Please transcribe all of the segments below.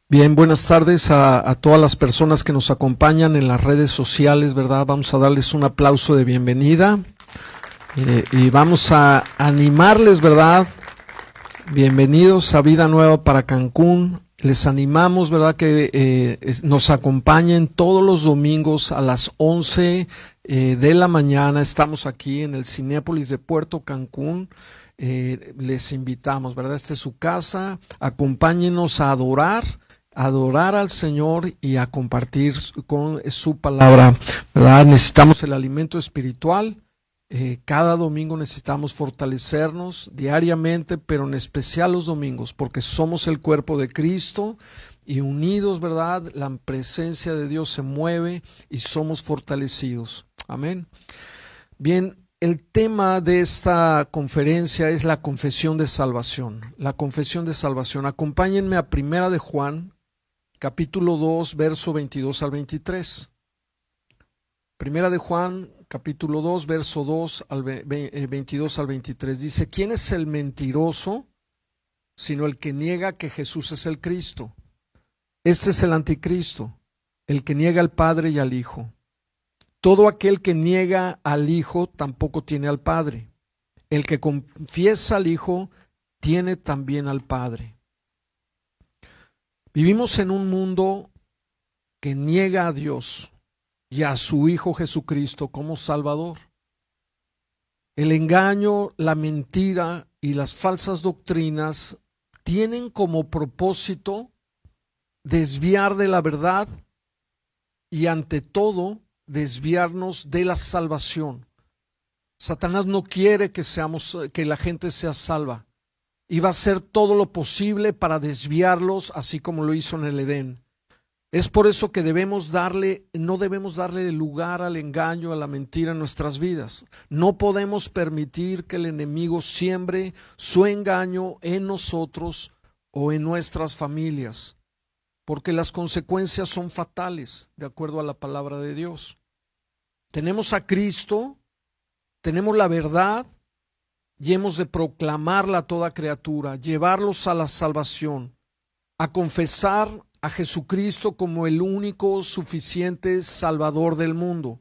Bien, buenas tardes a todas las personas que nos acompañan en las redes sociales, ¿verdad? Vamos a darles un aplauso de bienvenida y vamos a animarles, ¿verdad? Bienvenidos a Vida Nueva para Cancún. Les animamos, ¿verdad? Que nos acompañen todos los domingos a las 11 de la mañana. Estamos aquí en el Cinépolis de Puerto Cancún. Les invitamos, ¿verdad? Esta es su casa. Acompáñenos a adorar al Señor y a compartir con su palabra, ¿verdad? Necesitamos el alimento espiritual. Cada domingo necesitamos fortalecernos diariamente, pero en especial los domingos, porque somos el cuerpo de Cristo y unidos, ¿verdad? La presencia de Dios se mueve y somos fortalecidos. Amén. Bien. El tema de esta conferencia es la confesión de salvación. La confesión de salvación. Acompáñenme a Primera de Juan, capítulo 2, verso 22 al 23. Primera de Juan, capítulo 2, verso 2 al 22 al 23. Dice, ¿quién es el mentiroso sino el que niega que Jesús es el Cristo? Este es el anticristo, el que niega al Padre y al Hijo. Todo aquel que niega al Hijo tampoco tiene al Padre. El que confiesa al Hijo tiene también al Padre. Vivimos en un mundo que niega a Dios y a su Hijo Jesucristo como Salvador. El engaño, la mentira y las falsas doctrinas tienen como propósito desviar de la verdad y ante todo desviarnos de la salvación. Satanás no quiere que la gente sea salva y va a hacer todo lo posible para desviarlos, así como lo hizo en el Edén. Es por eso que no debemos darle lugar al engaño, a la mentira en nuestras vidas. No podemos permitir que el enemigo siembre su engaño en nosotros o en nuestras familias, porque las consecuencias son fatales, de acuerdo a la palabra de Dios. Tenemos a Cristo, tenemos la verdad y hemos de proclamarla a toda criatura, llevarlos a la salvación, a confesar a Jesucristo como el único suficiente Salvador del mundo.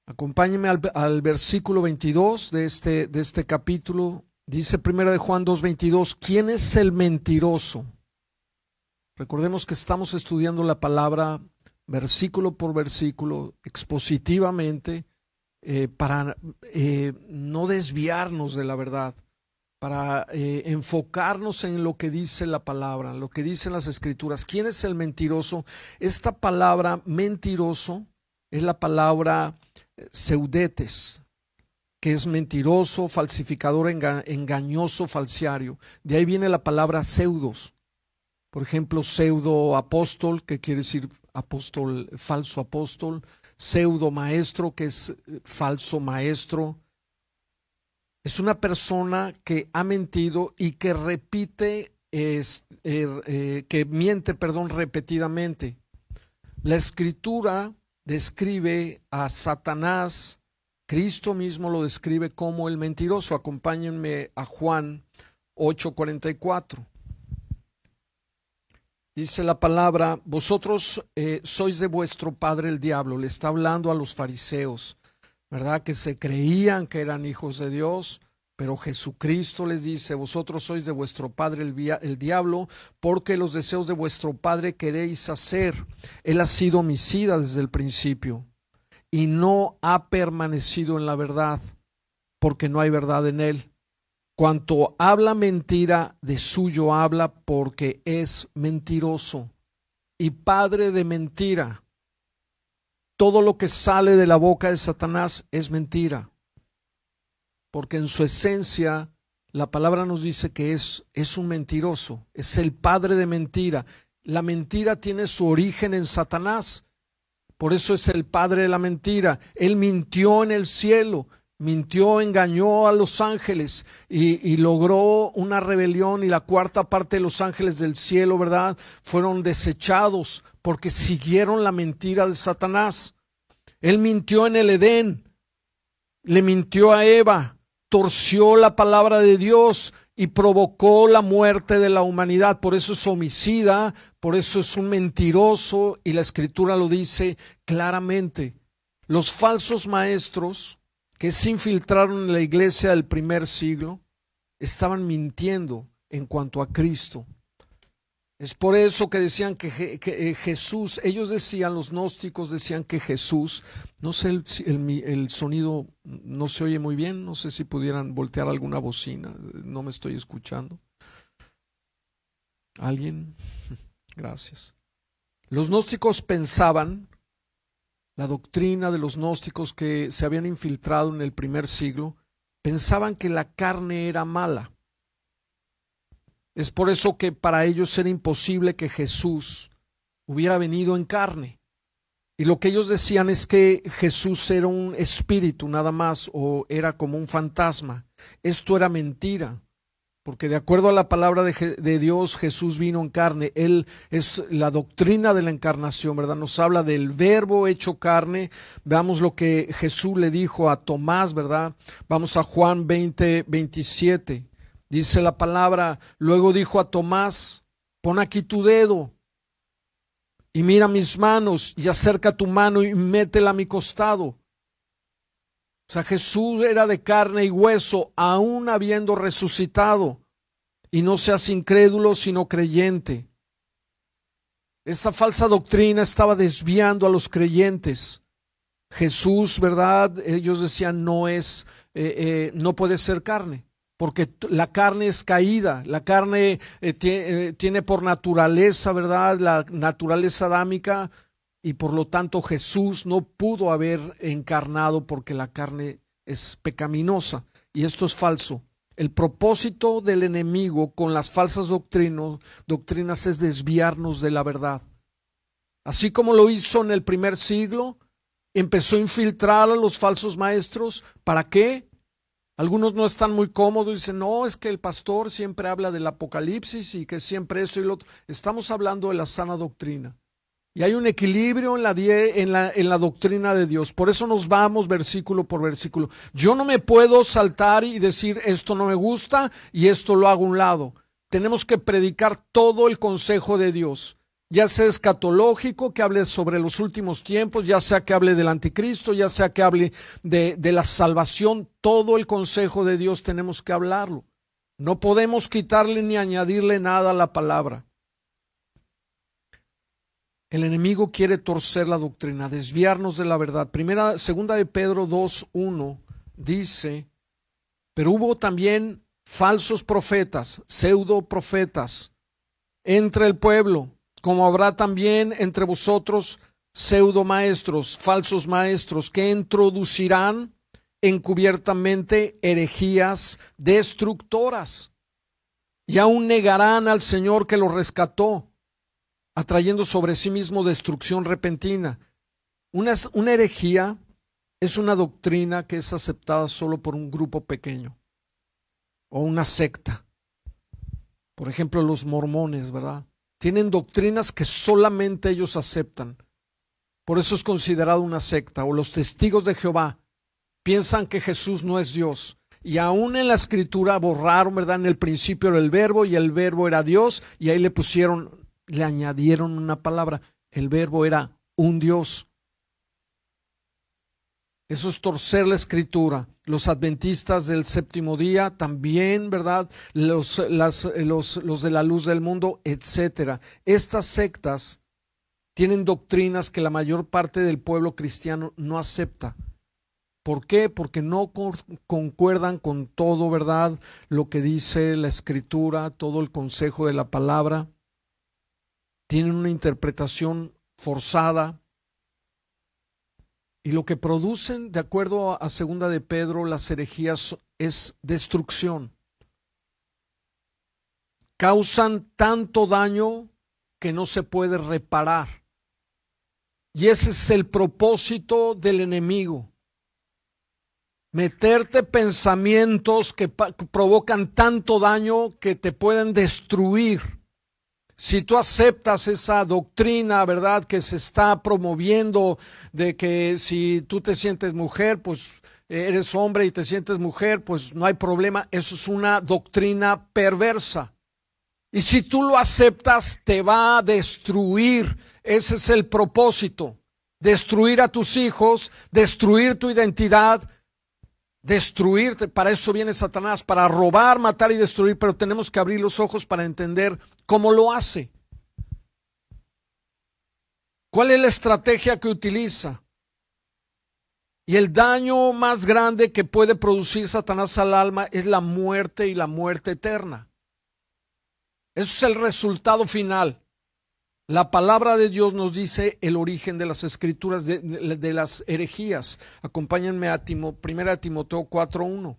Acompáñenme al versículo 22 de este capítulo. Dice 1 de Juan 2:22, ¿quién es el mentiroso? Recordemos que estamos estudiando la palabra versículo por versículo, expositivamente, para no desviarnos de la verdad, para enfocarnos en lo que dice la palabra, lo que dicen las escrituras. ¿Quién es el mentiroso? Esta palabra mentiroso es la palabra pseudetes, que es mentiroso, falsificador, engañoso, falsiario. De ahí viene la palabra pseudos. Por ejemplo, pseudo apóstol, que quiere decir apóstol, falso apóstol. Pseudo maestro, que es falso maestro. Es una persona que ha mentido y que miente repetidamente. La Escritura describe a Satanás, Cristo mismo lo describe como el mentiroso. Acompáñenme a Juan 8:44. Dice la palabra, vosotros sois de vuestro padre el diablo. Le está hablando a los fariseos, ¿verdad? Que se creían que eran hijos de Dios, pero Jesucristo les dice, vosotros sois de vuestro padre el diablo, porque los deseos de vuestro padre queréis hacer. Él ha sido homicida desde el principio y no ha permanecido en la verdad, porque no hay verdad en él. Cuanto habla mentira, de suyo habla, porque es mentiroso y padre de mentira. Todo lo que sale de la boca de Satanás es mentira, porque en su esencia la palabra nos dice que es un mentiroso, es el padre de mentira. La mentira tiene su origen en Satanás, por eso es el padre de la mentira. Él mintió en el cielo, mintió, engañó a los ángeles y logró una rebelión, y la cuarta parte de los ángeles del cielo, ¿verdad?, fueron desechados porque siguieron la mentira de Satanás. Él mintió en el Edén, le mintió a Eva, torció la palabra de Dios y provocó la muerte de la humanidad. Por eso es homicida, por eso es un mentiroso, y la Escritura lo dice claramente. Los falsos maestros que se infiltraron en la iglesia del primer siglo estaban mintiendo en cuanto a Cristo. Es por eso que decían que Jesús, ellos decían, los gnósticos decían que Jesús, no sé, el sonido no se oye muy bien, no sé si pudieran voltear alguna bocina, no me estoy escuchando. ¿Alguien? Gracias. Los gnósticos pensaban, la doctrina de los gnósticos que se habían infiltrado en el primer siglo, pensaban que la carne era mala. Es por eso que para ellos era imposible que Jesús hubiera venido en carne. Y lo que ellos decían es que Jesús era un espíritu nada más, o era como un fantasma. Esto era mentira, porque de acuerdo a la palabra de Dios, Jesús vino en carne. Él es la doctrina de la encarnación, ¿verdad? Nos habla del verbo hecho carne. Veamos lo que Jesús le dijo a Tomás, ¿verdad? Vamos a Juan 20:27. Dice la palabra, luego dijo a Tomás, pon aquí tu dedo y mira mis manos, y acerca tu mano y métela a mi costado. O sea, Jesús era de carne y hueso, aún habiendo resucitado. Y no seas incrédulo, sino creyente. Esta falsa doctrina estaba desviando a los creyentes. Jesús, ¿verdad? Ellos decían, no puede ser carne, porque la carne es caída, la carne tiene por naturaleza, ¿verdad?, la naturaleza adámica, y por lo tanto Jesús no pudo haber encarnado porque la carne es pecaminosa, y esto es falso. El propósito del enemigo con las falsas doctrinas es desviarnos de la verdad. Así como lo hizo en el primer siglo, empezó a infiltrar a los falsos maestros. ¿Para qué? Algunos no están muy cómodos, dicen, no, es que el pastor siempre habla del Apocalipsis y que siempre esto y lo otro. Estamos hablando de la sana doctrina. Y hay un equilibrio en la doctrina de Dios. Por eso nos vamos versículo por versículo. Yo no me puedo saltar y decir, esto no me gusta y esto lo hago a un lado. Tenemos que predicar todo el consejo de Dios. Ya sea escatológico, que hable sobre los últimos tiempos, ya sea que hable del anticristo, ya sea que hable de la salvación, todo el consejo de Dios tenemos que hablarlo. No podemos quitarle ni añadirle nada a la palabra. El enemigo quiere torcer la doctrina, desviarnos de la verdad. Segunda de Pedro 2:1 dice, pero hubo también falsos profetas, pseudoprofetas, entre el pueblo, como habrá también entre vosotros pseudomaestros, falsos maestros, que introducirán encubiertamente herejías destructoras, y aún negarán al Señor que los rescató, atrayendo sobre sí mismo destrucción repentina. Una herejía es una doctrina que es aceptada solo por un grupo pequeño, o una secta. Por ejemplo, los mormones, ¿verdad? Tienen doctrinas que solamente ellos aceptan. Por eso es considerado una secta. O los testigos de Jehová piensan que Jesús no es Dios. Y aún en la escritura borraron, ¿verdad? En el principio era el verbo y el verbo era Dios. Y ahí le añadieron una palabra. El verbo era un Dios. Eso es torcer la escritura. Los adventistas del séptimo día también, ¿verdad? Los de la luz del mundo, etcétera. Estas sectas tienen doctrinas que la mayor parte del pueblo cristiano no acepta. ¿Por qué? Porque no concuerdan con todo, ¿verdad? Lo que dice la escritura, todo el consejo de la palabra. Tienen una interpretación forzada. Y lo que producen, de acuerdo a segunda de Pedro, las herejías es destrucción. Causan tanto daño que no se puede reparar. Y ese es el propósito del enemigo. Meterte pensamientos que provocan tanto daño que te pueden destruir. Si tú aceptas esa doctrina, ¿verdad?, que se está promoviendo de que si tú te sientes mujer, pues eres hombre y te sientes mujer, pues no hay problema. Eso es una doctrina perversa. Y si tú lo aceptas, te va a destruir. Ese es el propósito. Destruir a tus hijos, destruir tu identidad, destruirte. Para eso viene Satanás, para robar, matar y destruir, pero tenemos que abrir los ojos para entender cómo lo hace. ¿Cuál es la estrategia que utiliza? Y el daño más grande que puede producir Satanás al alma es la muerte y la muerte eterna. Eso es el resultado final. La palabra de Dios nos dice el origen de las escrituras, de las herejías. Acompáñenme a 1 Timoteo 4:1.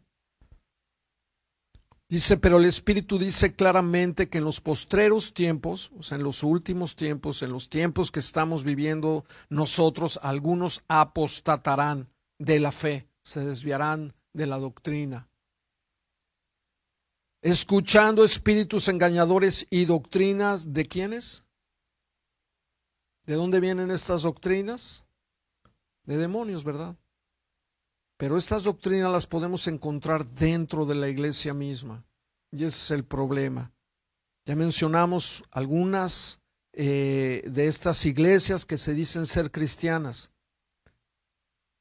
Dice, pero el Espíritu dice claramente que en los postreros tiempos, o sea, en los últimos tiempos, en los tiempos que estamos viviendo nosotros, algunos apostatarán de la fe, se desviarán de la doctrina, escuchando espíritus engañadores y doctrinas de ¿quiénes? ¿De dónde vienen estas doctrinas? De demonios, ¿verdad? Pero estas doctrinas las podemos encontrar dentro de la iglesia misma. Y ese es el problema. Ya mencionamos algunas de estas iglesias que se dicen ser cristianas,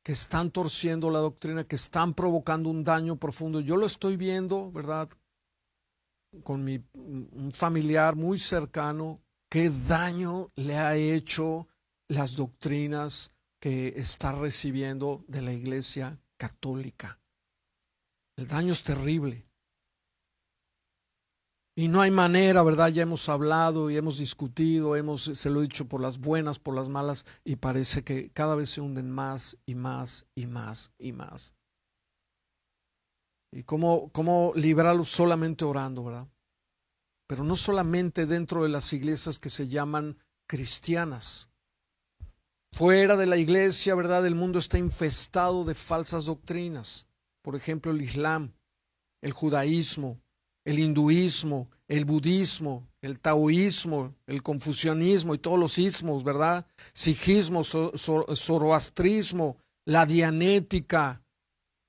que están torciendo la doctrina, que están provocando un daño profundo. Yo lo estoy viendo, ¿verdad? Con un familiar muy cercano, qué daño le ha hecho las doctrinas que está recibiendo de la iglesia católica. El daño es terrible. Y no hay manera, ¿verdad? Ya hemos hablado y hemos discutido, se lo he dicho por las buenas, por las malas, y parece que cada vez se hunden más y más y más y más. ¿Y cómo librarlos? Solamente orando, ¿verdad? Pero no solamente dentro de las iglesias que se llaman cristianas. Fuera de la iglesia, ¿verdad? El mundo está infestado de falsas doctrinas. Por ejemplo, el Islam, el judaísmo, el hinduismo, el budismo, el taoísmo, el confucianismo y todos los ismos, ¿verdad? Sijismo, zoroastrismo, la dianética.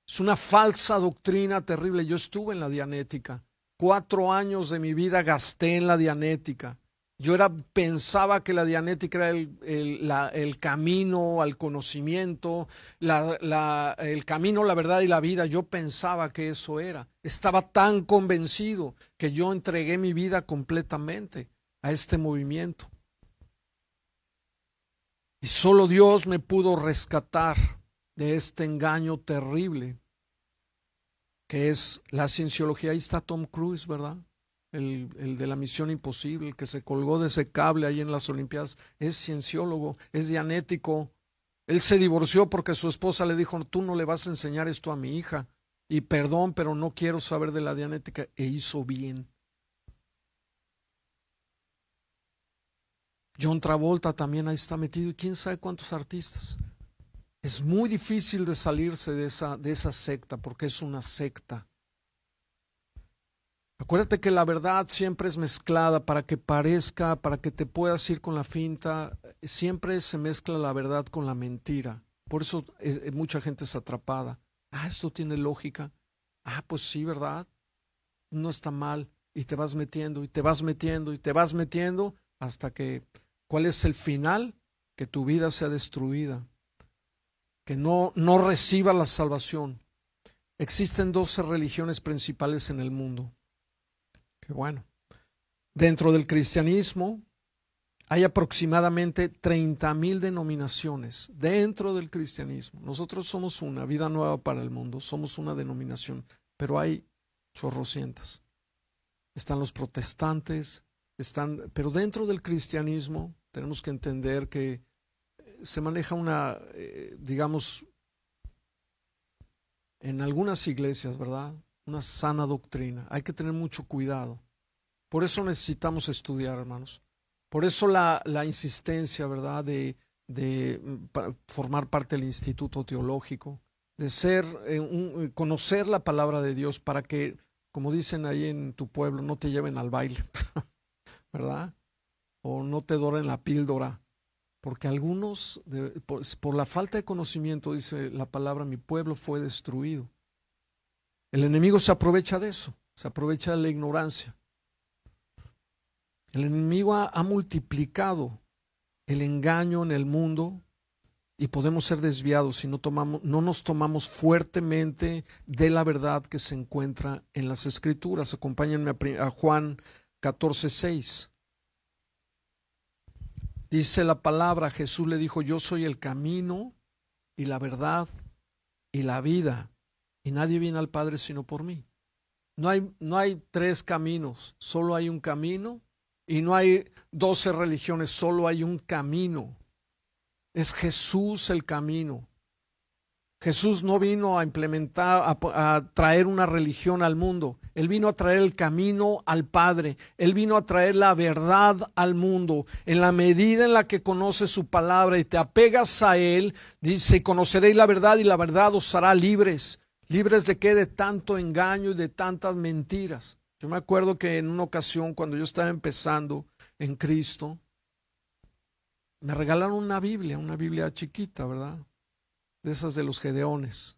Es una falsa doctrina terrible. Yo estuve en la dianética. 4 años de mi vida gasté en la dianética. Yo pensaba que la dianética era el camino al conocimiento, el camino, la verdad y la vida. Yo pensaba que eso era. Estaba tan convencido que yo entregué mi vida completamente a este movimiento. Y solo Dios me pudo rescatar de este engaño terrible que es la cienciología. Ahí está Tom Cruise, ¿verdad? El de la Misión Imposible, el que se colgó de ese cable ahí en las Olimpiadas, es cienciólogo, es dianético. Él se divorció porque su esposa le dijo, tú no le vas a enseñar esto a mi hija. Y perdón, pero no quiero saber de la dianética. E hizo bien. John Travolta también ahí está metido y quién sabe cuántos artistas. Es muy difícil de salirse de esa secta porque es una secta. Acuérdate que la verdad siempre es mezclada para que parezca, para que te puedas ir con la finta. Siempre se mezcla la verdad con la mentira. Por eso mucha gente es atrapada. Esto tiene lógica. Pues sí, ¿verdad? No está mal. Y te vas metiendo, y te vas metiendo, y te vas metiendo hasta que, ¿cuál es el final? Que tu vida sea destruida. Que no reciba la salvación. Existen 12 religiones principales en el mundo. Qué bueno. Dentro del cristianismo hay aproximadamente 30,000 denominaciones dentro del cristianismo. Nosotros somos una vida nueva para el mundo, somos una denominación, pero hay chorrocientas. Están los protestantes, pero dentro del cristianismo tenemos que entender que se maneja una, digamos, en algunas iglesias, ¿verdad? Una sana doctrina. Hay que tener mucho cuidado. Por eso necesitamos estudiar, hermanos. Por eso la insistencia, ¿verdad? De formar parte del Instituto Teológico, de conocer la palabra de Dios para que, como dicen ahí en tu pueblo, no te lleven al baile, ¿verdad? O no te doren la píldora, Porque algunos, por la falta de conocimiento, dice la palabra, mi pueblo fue destruido. El enemigo se aprovecha de eso, se aprovecha de la ignorancia. El enemigo ha multiplicado el engaño en el mundo y podemos ser desviados si no nos tomamos fuertemente de la verdad que se encuentra en las Escrituras. Acompáñenme a Juan 14:6. Dice la palabra, Jesús le dijo, yo soy el camino y la verdad y la vida, y nadie viene al Padre sino por mí. No hay tres caminos, solo hay un camino, y no hay 12 religiones, solo hay un camino. Es Jesús el camino. Jesús no vino a implementar, a traer una religión al mundo. Él vino a traer el camino al Padre. Él vino a traer la verdad al mundo. En la medida en la que conoces su palabra y te apegas a Él, dice, conoceréis la verdad y la verdad os hará libres. ¿Libres de qué? De tanto engaño y de tantas mentiras. Yo me acuerdo que en una ocasión, cuando yo estaba empezando en Cristo, me regalaron una Biblia chiquita, ¿verdad? De esas de los Gedeones,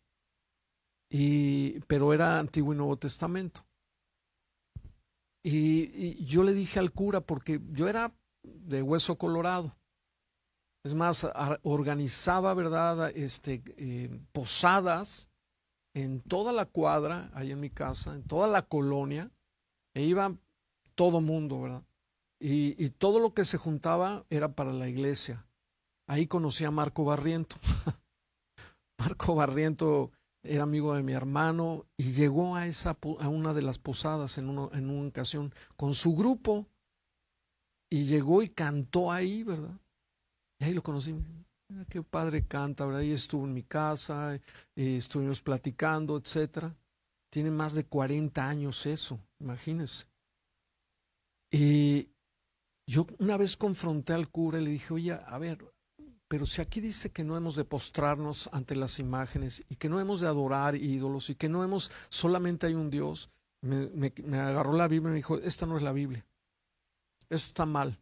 pero era Antiguo y Nuevo Testamento. Y yo le dije al cura, porque yo era de hueso colorado, es más, organizaba, ¿verdad? Posadas en toda la cuadra, ahí en mi casa, en toda la colonia, e iba todo mundo, ¿verdad? Y todo lo que se juntaba era para la iglesia. Ahí conocí a Marco Barriento. Marco Barriento era amigo de mi hermano y llegó a una de las posadas en una ocasión con su grupo y llegó y cantó ahí, ¿verdad? Y ahí lo conocí. Mira qué padre canta, ¿verdad? Y estuvo en mi casa, estuvimos platicando, etcétera. Tiene más de 40 años eso, imagínense. Y yo una vez confronté al cura y le dije, oye, a ver, pero si aquí dice que no hemos de postrarnos ante las imágenes y que no hemos de adorar ídolos y que no solamente hay un Dios, me agarró la Biblia y me dijo, esta no es la Biblia, eso está mal.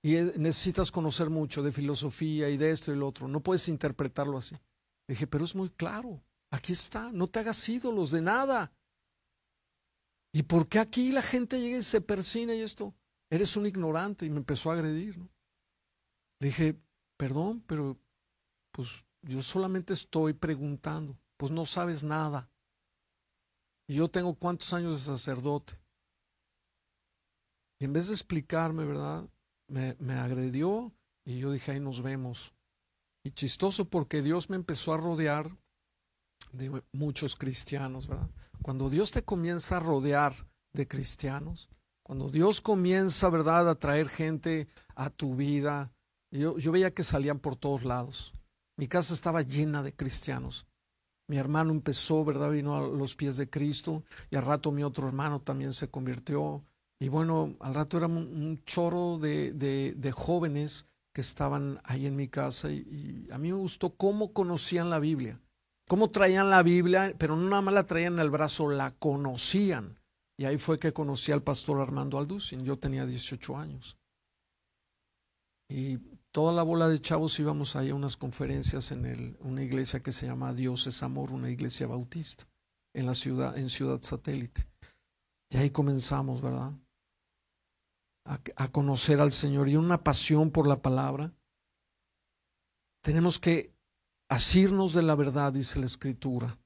Y necesitas conocer mucho de filosofía y de esto y lo otro, no puedes interpretarlo así. Le dije, pero es muy claro, aquí está, no te hagas ídolos de nada. ¿Y por qué aquí la gente llega y se persina y esto? Eres un ignorante, y me empezó a agredir, ¿no? Le dije, perdón, pero pues yo solamente estoy preguntando, pues no sabes nada. Y yo tengo cuántos años de sacerdote. Y en vez de explicarme, ¿verdad? Me agredió y yo dije, ahí nos vemos. Y chistoso porque Dios me empezó a rodear de muchos cristianos, ¿verdad? Cuando Dios te comienza a rodear de cristianos, cuando Dios comienza, ¿verdad?, a traer gente a tu vida, yo veía que salían por todos lados. Mi casa estaba llena de cristianos. Mi hermano empezó, ¿verdad?, vino a los pies de Cristo, y al rato mi otro hermano también se convirtió. Y bueno, al rato era un chorro de jóvenes que estaban ahí en mi casa, y a mí me gustó cómo conocían la Biblia, cómo traían la Biblia, pero no nada más la traían en el brazo, la conocían. Y ahí fue que conocí al pastor Armando Alducin. Yo tenía 18 años. Y toda la bola de chavos íbamos ahí a unas conferencias en una iglesia que se llama Dios es Amor, una iglesia bautista, en Ciudad Satélite. Y ahí comenzamos, ¿verdad?, a conocer al Señor y una pasión por la palabra. Tenemos que asirnos de la verdad, dice la Escritura.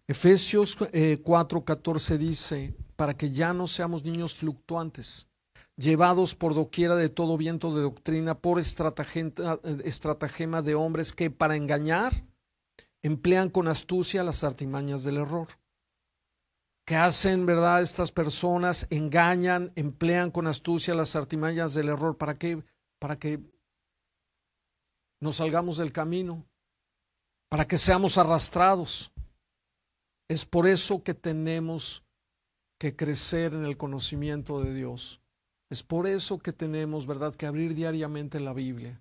Efesios 4:14 dice, para que ya no seamos niños fluctuantes, llevados por doquiera de todo viento de doctrina, por estratagema de hombres que para engañar emplean con astucia las artimañas del error. ¿Qué hacen, verdad? Estas personas engañan, emplean con astucia las artimañas del error. ¿Para qué? Para que nos salgamos del camino, para que seamos arrastrados. Es por eso que tenemos que crecer en el conocimiento de Dios. Es por eso que tenemos, ¿verdad?, que abrir diariamente la Biblia.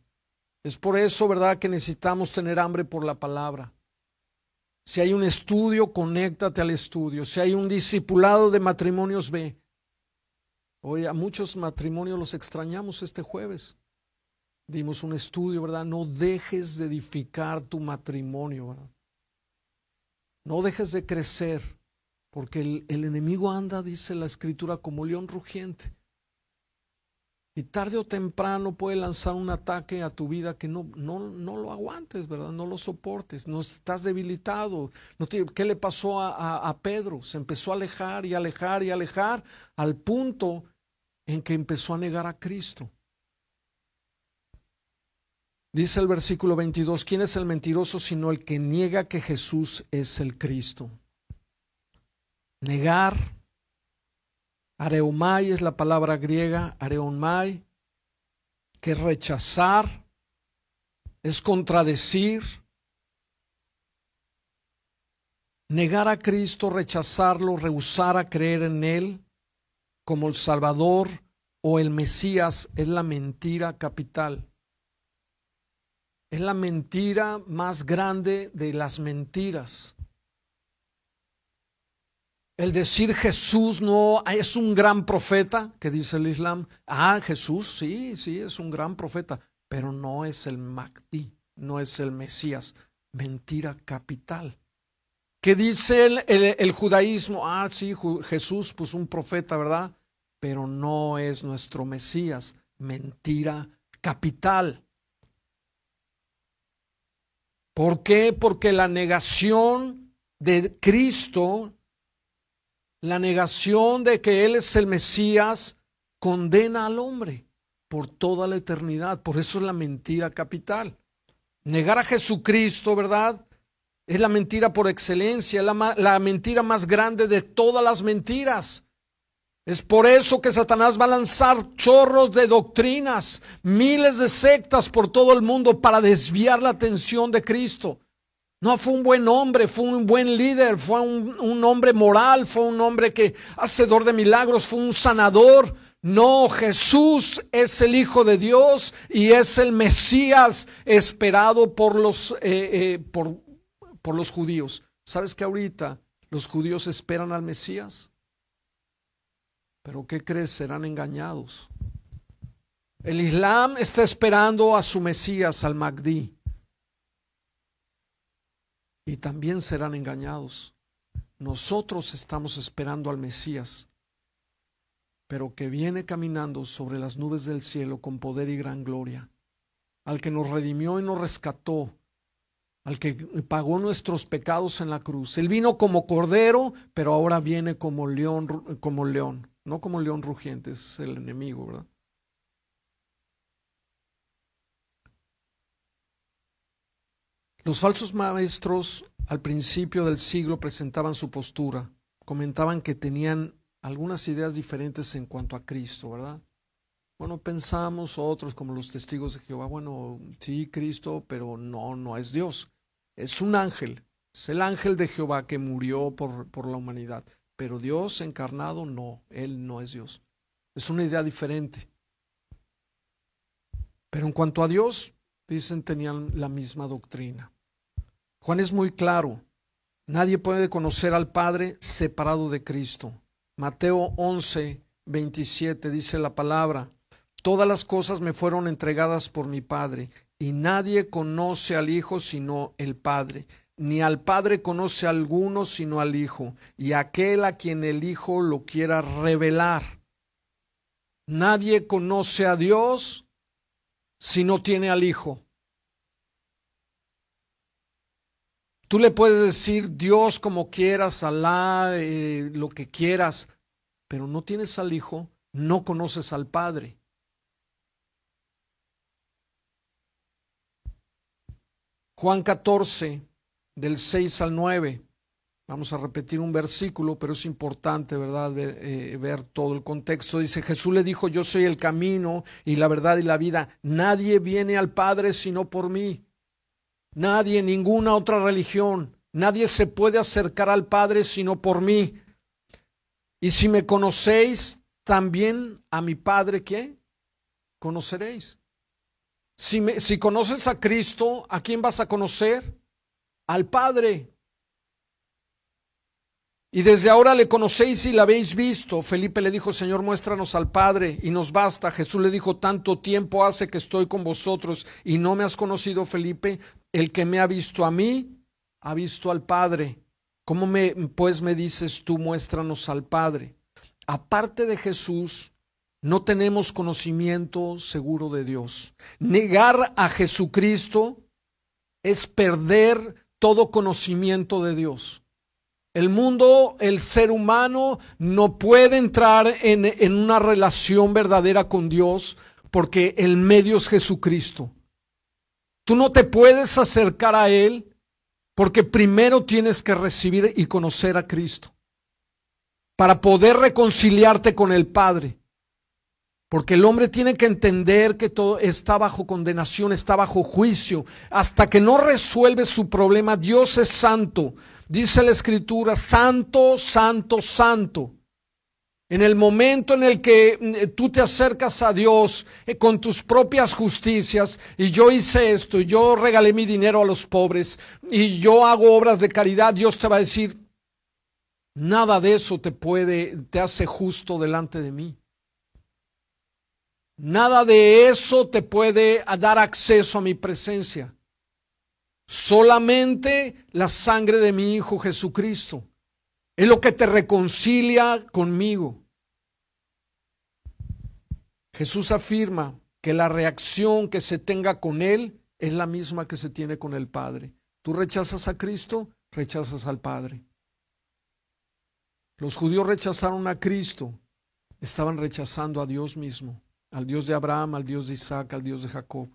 Es por eso, ¿verdad?, que necesitamos tener hambre por la palabra. Si hay un estudio, conéctate al estudio. Si hay un discipulado de matrimonios, ve. Hoy a muchos matrimonios los extrañamos este jueves. dimos un estudio, ¿verdad? No dejes de edificar tu matrimonio, ¿verdad? No dejes de crecer, porque el enemigo anda, dice la Escritura, como león rugiente. Y tarde o temprano puede lanzar un ataque a tu vida que no lo aguantes, ¿verdad? No lo soportes, no estás debilitado. ¿Qué le pasó a Pedro? Se empezó a alejar y alejar y alejar al punto en que empezó a negar a Cristo. Dice el versículo 22, ¿quién es el mentiroso sino el que niega que Jesús es el Cristo? Negar. Areomai es la palabra griega, areomai, que es rechazar, es contradecir. Negar a Cristo, rechazarlo, rehusar a creer en Él como el Salvador o el Mesías es la mentira capital. Es la mentira más grande de las mentiras. El decir Jesús no es un gran profeta, que dice el Islam. Jesús sí, es un gran profeta, pero no es el Mahdi, no es el Mesías. Mentira capital. ¿Qué dice el judaísmo? Sí, Jesús, pues un profeta, ¿verdad? Pero no es nuestro Mesías. Mentira capital. ¿Por qué? Porque la negación de Cristo, la negación de que Él es el Mesías, condena al hombre por toda la eternidad. Por eso es la mentira capital. Negar a Jesucristo, ¿verdad? Es la mentira por excelencia, la mentira más grande de todas las mentiras. Es por eso que Satanás va a lanzar chorros de doctrinas, miles de sectas por todo el mundo para desviar la atención de Cristo. No, fue un buen hombre, fue un buen líder, fue un hombre moral, fue un hombre que hacedor de milagros, fue un sanador. No, Jesús es el Hijo de Dios y es el Mesías esperado por los judíos. ¿Sabes que ahorita los judíos esperan al Mesías? Pero ¿qué crees? Serán engañados. El Islam está esperando a su Mesías, al Mahdi. Y también serán engañados. Nosotros estamos esperando al Mesías, pero que viene caminando sobre las nubes del cielo con poder y gran gloria. Al que nos redimió y nos rescató, al que pagó nuestros pecados en la cruz. Él vino como cordero, pero ahora viene como león, no como león rugiente, es el enemigo, ¿verdad? Los falsos maestros al principio del siglo presentaban su postura, comentaban que tenían algunas ideas diferentes en cuanto a Cristo, ¿verdad? Bueno, pensamos otros como los testigos de Jehová, bueno, sí, Cristo, pero no es Dios. Es un ángel, es el ángel de Jehová que murió por la humanidad. Pero Dios encarnado, no, Él no es Dios. Es una idea diferente. Pero en cuanto a Dios, dicen, tenían la misma doctrina. Juan es muy claro. Nadie puede conocer al Padre separado de Cristo. Mateo 11, 27 dice la palabra: todas las cosas me fueron entregadas por mi Padre, y nadie conoce al Hijo sino el Padre, ni al Padre conoce a alguno sino al Hijo, y aquel a quien el Hijo lo quiera revelar. Nadie conoce a Dios si no tiene al Hijo. Tú le puedes decir Dios como quieras, Alá, lo que quieras, pero no tienes al Hijo, no conoces al Padre. Juan 14, del 6 al 9. Vamos a repetir un versículo, pero es importante, ¿verdad?, ver todo el contexto. Dice, Jesús le dijo, yo soy el camino y la verdad y la vida. Nadie viene al Padre sino por mí. Nadie, ninguna otra religión. Nadie se puede acercar al Padre sino por mí. Y si me conocéis, también a mi Padre, ¿qué? Conoceréis. Si conoces a Cristo, ¿a quién vas a conocer? Al Padre. Y desde ahora le conocéis y la habéis visto. Felipe le dijo, Señor, muéstranos al Padre y nos basta. Jesús le dijo, tanto tiempo hace que estoy con vosotros y no me has conocido, Felipe. El que me ha visto a mí, ha visto al Padre. ¿Cómo pues me dices tú, muéstranos al Padre? Aparte de Jesús, no tenemos conocimiento seguro de Dios. Negar a Jesucristo es perder todo conocimiento de Dios. El mundo, el ser humano, no puede entrar en una relación verdadera con Dios porque el medio es Jesucristo. Tú no te puedes acercar a Él porque primero tienes que recibir y conocer a Cristo para poder reconciliarte con el Padre. Porque el hombre tiene que entender que todo está bajo condenación, está bajo juicio. Hasta que no resuelve su problema, Dios es santo. Dice la Escritura, santo, santo, santo. En el momento en el que tú te acercas a Dios con tus propias justicias, y yo hice esto, y yo regalé mi dinero a los pobres, y yo hago obras de caridad, Dios te va a decir, nada de eso te hace justo delante de mí. Nada de eso te puede dar acceso a mi presencia. Solamente la sangre de mi Hijo Jesucristo es lo que te reconcilia conmigo. Jesús afirma que la reacción que se tenga con Él es la misma que se tiene con el Padre. Tú rechazas a Cristo, rechazas al Padre. Los judíos rechazaron a Cristo, estaban rechazando a Dios mismo. Al Dios de Abraham, al Dios de Isaac, al Dios de Jacob.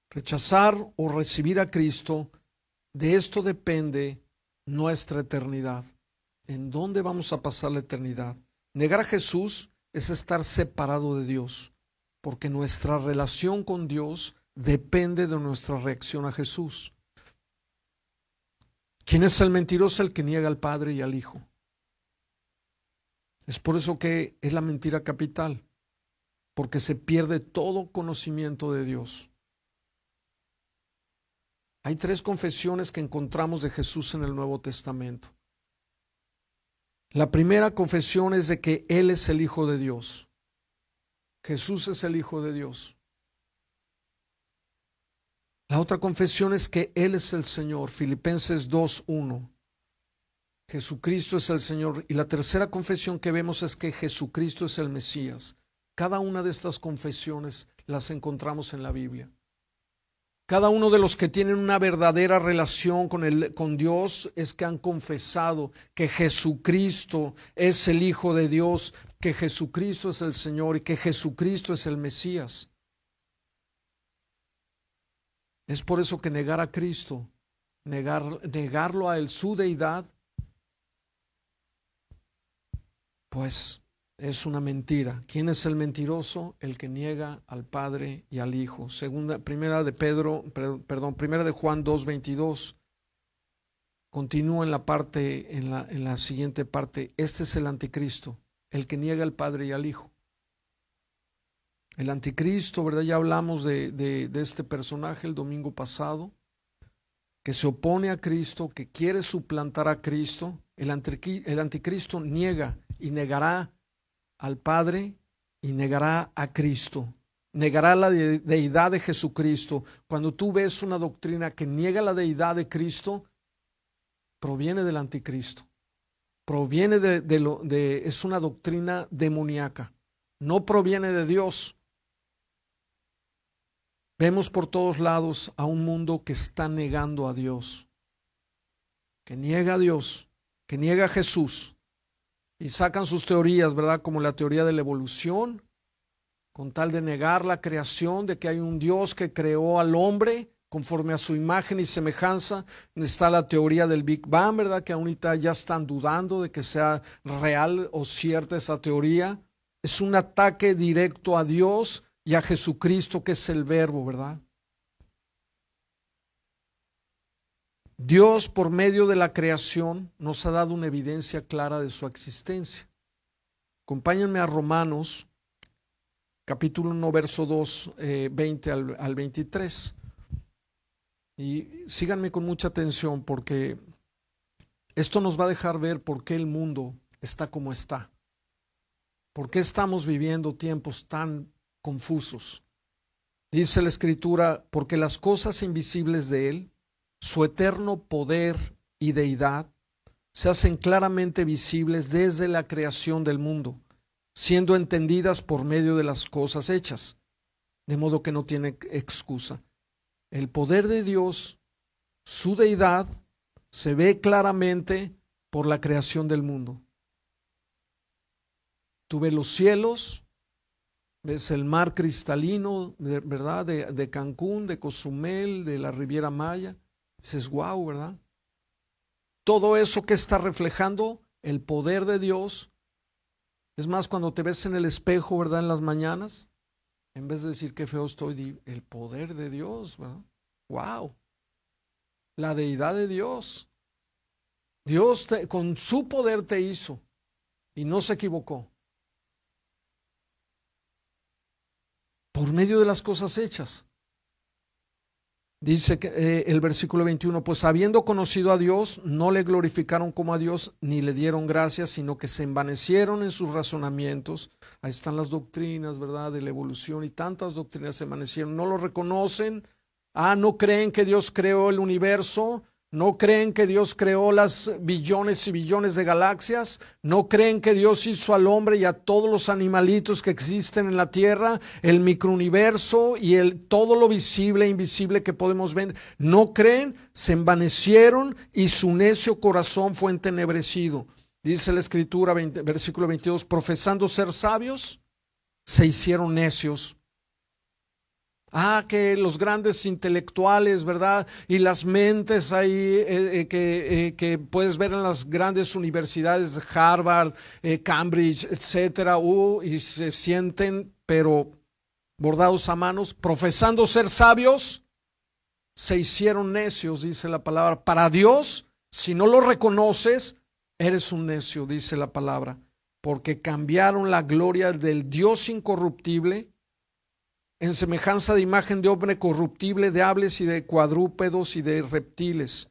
Rechazar o recibir a Cristo, de esto depende nuestra eternidad. ¿En dónde vamos a pasar la eternidad? Negar a Jesús es estar separado de Dios, porque nuestra relación con Dios depende de nuestra reacción a Jesús. ¿Quién es el mentiroso? El que niega al Padre y al Hijo. Es por eso que es la mentira capital, porque se pierde todo conocimiento de Dios. Hay 3 confesiones que encontramos de Jesús en el Nuevo Testamento. La primera confesión es de que Él es el Hijo de Dios. Jesús es el Hijo de Dios. La otra confesión es que Él es el Señor. Filipenses 2:1. Jesucristo es el Señor. Y la tercera confesión que vemos es que Jesucristo es el Mesías. Cada una de estas confesiones las encontramos en la Biblia. Cada uno de los que tienen una verdadera relación con Dios es que han confesado que Jesucristo es el Hijo de Dios, que Jesucristo es el Señor y que Jesucristo es el Mesías. Es por eso que negar a Cristo, negarlo a Él, su deidad, pues es una mentira. ¿Quién es el mentiroso? El que niega al Padre y al Hijo. Primera de Juan 2:22. Continúa en la siguiente parte. Este es el anticristo, el que niega al Padre y al Hijo. El anticristo, ¿verdad? Ya hablamos de este personaje el domingo pasado, que se opone a Cristo, que quiere suplantar a Cristo. El anticristo niega y negará al Padre y negará a Cristo, negará la deidad de Jesucristo. Cuando tú ves una doctrina que niega la deidad de Cristo, proviene del anticristo, proviene es una doctrina demoníaca, no proviene de Dios. Vemos por todos lados a un mundo que está negando a Dios, que niega a Dios, que niega a Jesús. Y sacan sus teorías, ¿verdad? Como la teoría de la evolución, con tal de negar la creación, de que hay un Dios que creó al hombre conforme a su imagen y semejanza. Está la teoría del Big Bang, ¿verdad? Que ahorita ya están dudando de que sea real o cierta esa teoría. Es un ataque directo a Dios y a Jesucristo, que es el Verbo, ¿verdad? Dios, por medio de la creación, nos ha dado una evidencia clara de su existencia. Acompáñenme a Romanos, capítulo 1, verso 2, 20 al 23. Y síganme con mucha atención porque esto nos va a dejar ver por qué el mundo está como está. ¿Por qué estamos viviendo tiempos tan confusos? Dice la Escritura, porque las cosas invisibles de Él, su eterno poder y deidad, se hacen claramente visibles desde la creación del mundo, siendo entendidas por medio de las cosas hechas, de modo que no tiene excusa. El poder de Dios, su deidad, se ve claramente por la creación del mundo. Tú ves los cielos, ves el mar cristalino, ¿verdad? De Cancún, de Cozumel, de la Riviera Maya. Dices, wow, ¿verdad? Todo eso que está reflejando el poder de Dios. Es más, cuando te ves en el espejo, ¿verdad? En las mañanas, en vez de decir qué feo estoy, di el poder de Dios, ¿verdad? Wow. La deidad de Dios. Dios con su poder te hizo y no se equivocó. Por medio de las cosas hechas. Dice que, el versículo 21, pues habiendo conocido a Dios, no le glorificaron como a Dios, ni le dieron gracias, sino que se envanecieron en sus razonamientos. Ahí están las doctrinas, ¿verdad?, de la evolución, y tantas doctrinas se envanecieron. No lo reconocen. No creen que Dios creó el universo. No creen que Dios creó las billones y billones de galaxias. No creen que Dios hizo al hombre y a todos los animalitos que existen en la tierra, el microuniverso y todo lo visible e invisible que podemos ver. No creen, se envanecieron y su necio corazón fue entenebrecido. Dice la Escritura, versículo 22, profesando ser sabios, se hicieron necios. Que los grandes intelectuales, ¿verdad? Y las mentes ahí que puedes ver en las grandes universidades de Harvard, Cambridge, etcétera, y se sienten, pero bordados a manos, profesando ser sabios, se hicieron necios, dice la palabra. Para Dios, si no lo reconoces, eres un necio, dice la palabra, porque cambiaron la gloria del Dios incorruptible en semejanza de imagen de hombre corruptible, de aves y de cuadrúpedos y de reptiles.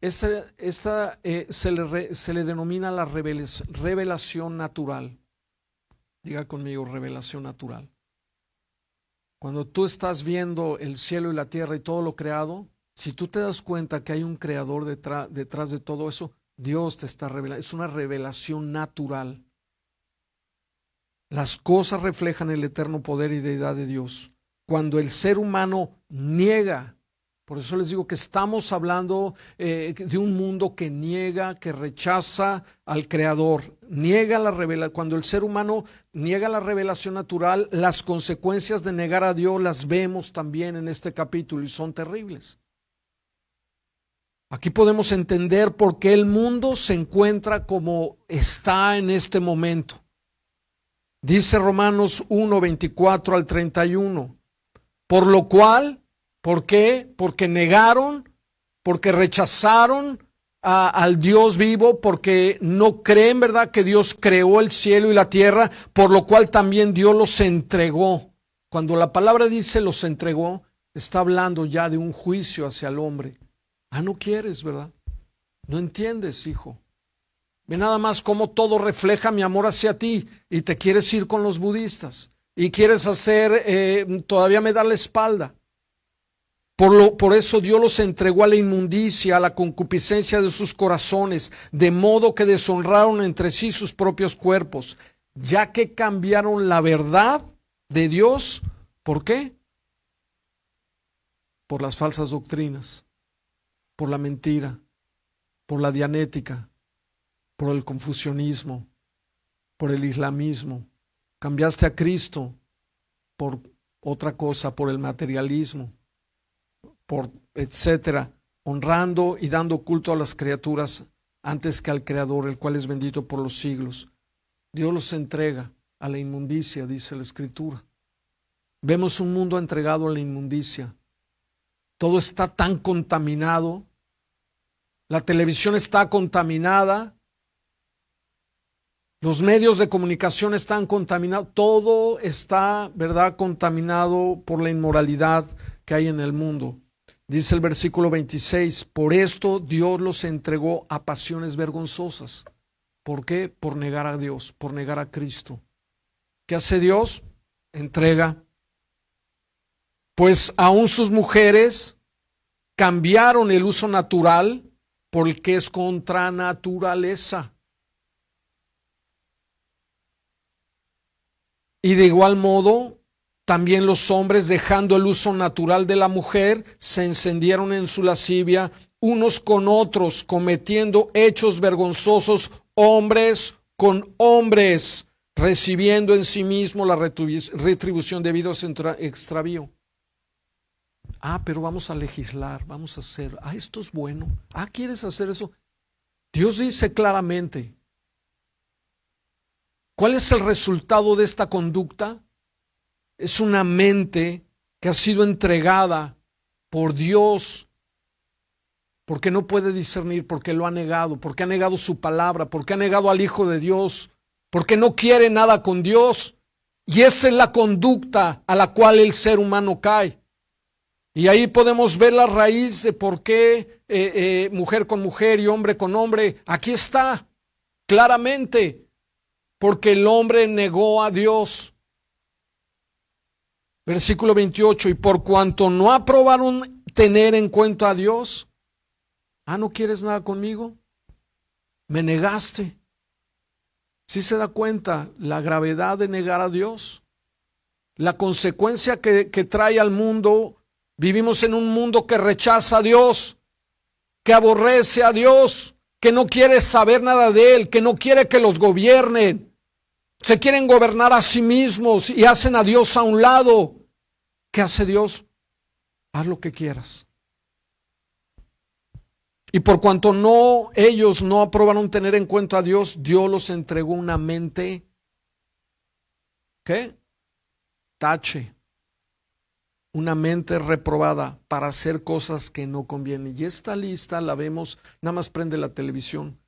Se le denomina la revelación natural. Diga conmigo, revelación natural. Cuando tú estás viendo el cielo y la tierra y todo lo creado, si tú te das cuenta que hay un creador detrás de todo eso, Dios te está revelando. Es una revelación natural. Las cosas reflejan el eterno poder y deidad de Dios. Cuando el ser humano niega, por eso les digo que estamos hablando de un mundo que niega, que rechaza al Creador, cuando el ser humano niega la revelación natural, las consecuencias de negar a Dios las vemos también en este capítulo y son terribles. Aquí podemos entender por qué el mundo se encuentra como está en este momento. Dice Romanos 1, 24 al 31, por lo cual, ¿por qué? Porque negaron, porque rechazaron al Dios vivo, porque no creen, ¿verdad?, que Dios creó el cielo y la tierra, por lo cual también Dios los entregó. Cuando la palabra dice los entregó, está hablando ya de un juicio hacia el hombre. No quieres, ¿verdad? No entiendes, hijo. Ve nada más cómo todo refleja mi amor hacia ti y te quieres ir con los budistas y quieres todavía me da la espalda. Por eso Dios los entregó a la inmundicia, a la concupiscencia de sus corazones, de modo que deshonraron entre sí sus propios cuerpos, ya que cambiaron la verdad de Dios. ¿Por qué? Por las falsas doctrinas, por la mentira, por la dianética, por el confucianismo, por el islamismo. Cambiaste a Cristo por otra cosa, por el materialismo, por etcétera, honrando y dando culto a las criaturas antes que al Creador, el cual es bendito por los siglos. Dios los entrega a la inmundicia, dice la Escritura. Vemos un mundo entregado a la inmundicia. Todo está tan contaminado. La televisión está contaminada. Los medios de comunicación están contaminados, todo está, ¿verdad?, contaminado por la inmoralidad que hay en el mundo. Dice el versículo 26, por esto Dios los entregó a pasiones vergonzosas. ¿Por qué? Por negar a Dios, por negar a Cristo. ¿Qué hace Dios? Entrega. Pues aún sus mujeres cambiaron el uso natural por el que es contra naturaleza. Y de igual modo, también los hombres, dejando el uso natural de la mujer, se encendieron en su lascivia unos con otros, cometiendo hechos vergonzosos, hombres con hombres, recibiendo en sí mismo la retribución debido a su extravío. Pero vamos a legislar, vamos a hacer, esto es bueno. ¿Quieres hacer eso? Dios dice claramente, ¿cuál es el resultado de esta conducta? Es una mente que ha sido entregada por Dios, porque no puede discernir, porque lo ha negado, porque ha negado su palabra, porque ha negado al Hijo de Dios, porque no quiere nada con Dios. Y esa es la conducta a la cual el ser humano cae. Y ahí podemos ver la raíz de por qué mujer con mujer y hombre con hombre. Aquí está, claramente, porque el hombre negó a Dios. Versículo 28, y por cuanto no aprobaron tener en cuenta a Dios, ¿no quieres nada conmigo? Me negaste. ¿Sí se da cuenta la gravedad de negar a Dios? La consecuencia que trae al mundo. Vivimos en un mundo que rechaza a Dios, que aborrece a Dios, que no quiere saber nada de Él, que no quiere que los gobiernen. Se quieren gobernar a sí mismos y hacen a Dios a un lado. ¿Qué hace Dios? Haz lo que quieras. Y por cuanto ellos no aprobaron tener en cuenta a Dios, Dios los entregó una mente, ¿qué? Tache. Una mente reprobada para hacer cosas que no convienen. Y esta lista la vemos, nada más prende la televisión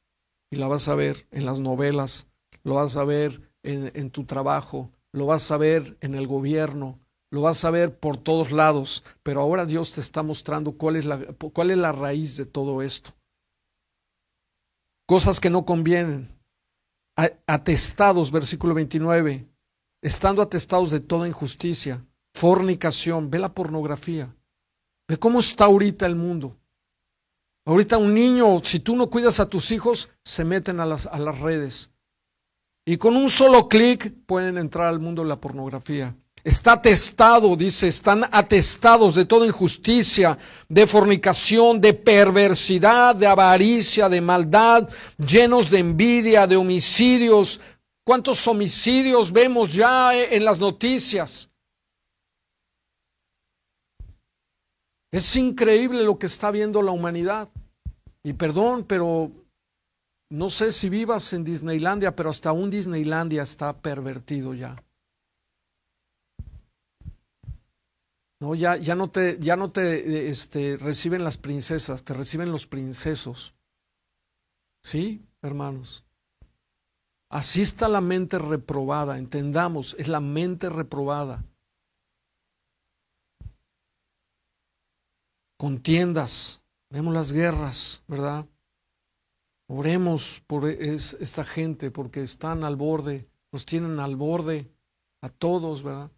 y la vas a ver en las novelas, lo vas a ver en tu trabajo, lo vas a ver en el gobierno, lo vas a ver por todos lados, pero ahora Dios te está mostrando cuál es la raíz de todo esto. Cosas que no convienen. Atestados, versículo 29, estando atestados de toda injusticia, fornicación, ve la pornografía, ve cómo está ahorita el mundo. Ahorita un niño, si tú no cuidas a tus hijos, se meten a las redes y con un solo clic pueden entrar al mundo de la pornografía. Está atestado, dice, están atestados de toda injusticia, de fornicación, de perversidad, de avaricia, de maldad, llenos de envidia, de homicidios. ¿Cuántos homicidios vemos ya en las noticias? Es increíble lo que está viendo la humanidad. Y perdón, pero no sé si vivas en Disneylandia, pero hasta un Disneylandia está pervertido ya. No, ya no te reciben las princesas, te reciben los princesos. ¿Sí, hermanos? Así está la mente reprobada, entendamos, es la mente reprobada. Contiendas, vemos las guerras, ¿verdad? Oremos por esta gente porque están al borde, nos tienen al borde a todos, ¿verdad?